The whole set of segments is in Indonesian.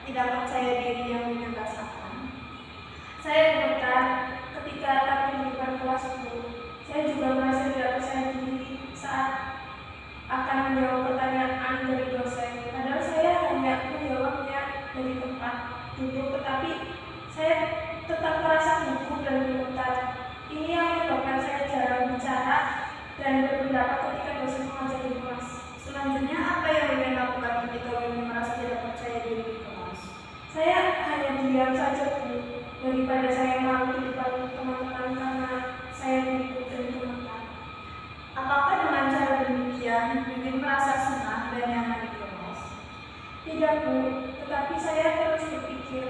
tidak percaya diri yang Wiwin rasakan? Saya gemetar ketika tampil di depan kelas itu. Saya juga merasa tidak percaya diri saat akan menjawab pertanyaan dari dosen. Padahal saya hanya menjawabnya dari tempat duduk, tetapi saya tetap merasa gugup dan gemetar. Ini yang menyebabkan saya jarang bicara dan berpendapat ketika dosen mengajar di kelas. Selanjutnya, apa yang Wiwin lakukan ketika Wiwin merasa tidak percaya diri di kelas? Saya hanya diam saja, Bu, daripada saya malu di depan teman-teman karena saya gugup dan gemetar. Apakah dengan cara demikian Wiwin merasa senang dan nyaman di kelas? Tidak, Bu, tetapi saya terus berpikir.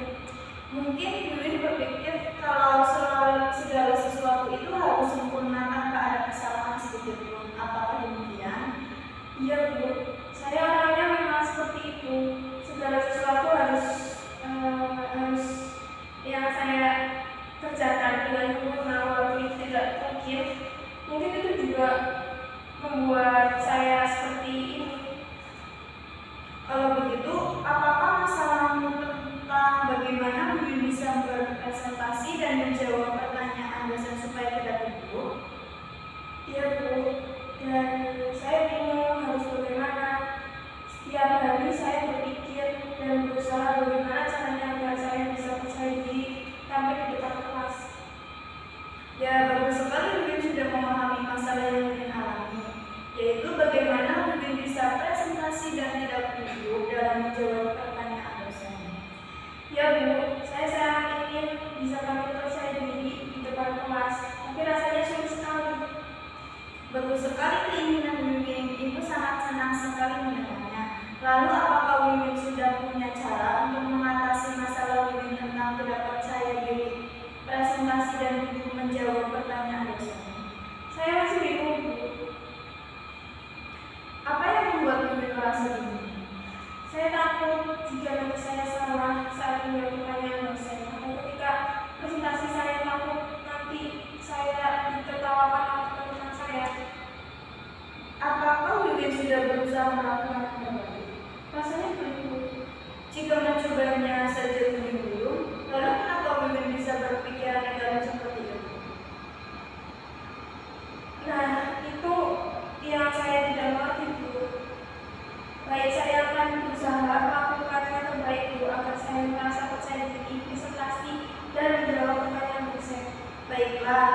Mungkin Wiwin berpikir kalau segala sesuatu itu harus sempurna tanpa ada kesalahan sedikit pun. Apakah demikian? Iya, Bu, saya orangnya memang seperti itu. Segala sesuatu harus yang saya kerjakan dengan sempurna walaupun itu tidak mungkin. Mungkin itu juga membuat saya seperti ini. Kalau begitu, apakah masalahmu tentang bagaimana Wiwin bisa berpresentasi dan menjawab pertanyaan dosen supaya tidak gugup? Iya, Bu, dan saya bingung harus bagaimana. Setiap hari saya berpikir dan berusaha bagaimana caranya agar saya bisa percaya diri tampil di depan kelas. Ya, bagus sekali Wiwin sudah memahami masalah yang Wiwin alami, yaitu bagaimana Wiwin bisa presentasi dan tidak gugup dalam menjawab pertanyaan dosen. Ya, Bu, saya sangat ingin bisa tampil percaya diri di depan kelas, tapi rasanya sulit sekali. Bagus sekali keinginan Wiwin, Ibu sangat senang sekali mendengarnya. Lalu apakah Wiwin sudah punya cara untuk mengatasi masalah Wiwin tentang tidak percaya diri, presentasi dan gugup menjawab pertanyaan dosen? Saya masih bingung, Bu. Apa yang membuat Wiwin merasa bingung? Saya takut jika nanti saya salah saat menjawab pertanyaan dosen, atau ketika presentasi saya takut nanti saya ditertawakan oleh teman-teman saya. Apakah Wiwin sudah berusaha melakukan yang terbaik? Rasanya belum. Jika mencobanya saja Wiwin belum, lalu kenapa Wiwin bisa berpikiran negatif seperti itu? Nah, itu yang saya tidak mengerti, Bu. Baik, saya akan berusaha melakukan yang terbaik, Bu, agar saya merasa percaya diri, presentasi, dan menjawab pertanyaan dosen. Baiklah,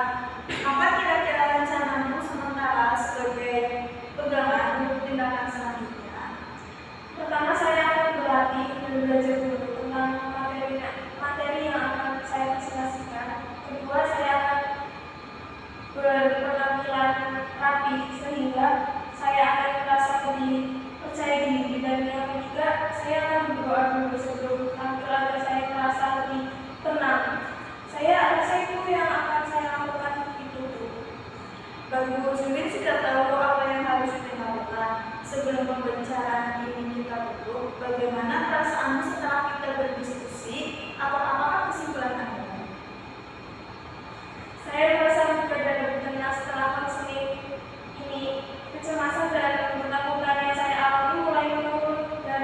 apa kira-kira rencanamu sementara sebagai pegangan untuk tindakan selanjutnya? Pertama, saya akan berlatih dan belajar dulu tentang materi yang akan saya presentasikan. Kedua, saya akan berpenampilan rapi sehingga saya akan merasa lebih percaya diri. Dan yang ketiga, saya akan berdoa dulu sebelum tampil agar saya merasa lebih tenang. Saya rasa itu yang akan saya lakukan itu. Bagus, Wiwin sudah tahu apa yang harus Wiwin lakukan. Sebelum pembicaraan ini kita tutup, bagaimana perasaanmu setelah kita berdiskusi? Apakah kesimpulan Anda? Saya merasa juga dan tenang setelah konseling ini. Kecemasan dan ketakutan yang saya alami mulai menurun, dan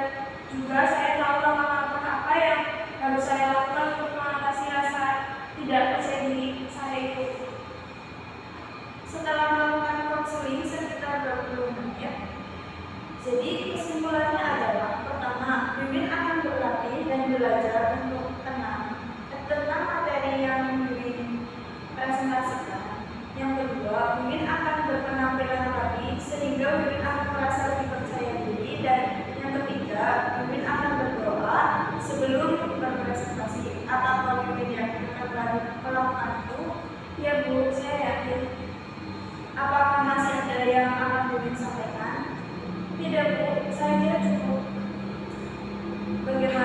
juga saya tahu langkah-langkah apa yang harus saya lakukan untuk mengatasi rasa tidak percaya diri saya itu. Setelah melakukan konseling sekitar 20 menit, jadi kesimpulannya adalah pertama, Wiwin akan berlatih dan belajar untuk tentang materi yang Wiwin presentasikan. Yang kedua, Wiwin akan berpenampilan rapi sehingga Wiwin akan merasa lebih percaya diri. Dan yang ketiga, Wiwin akan berdoa sebelum berpresentasi. Atau Wiwin yakin akan melakukan itu? Ya, Bu, saya yakin. Apakah masih ada yang akan Wiwin sampaikan? Tidak, Bu, saya kira cukup. Bagaimana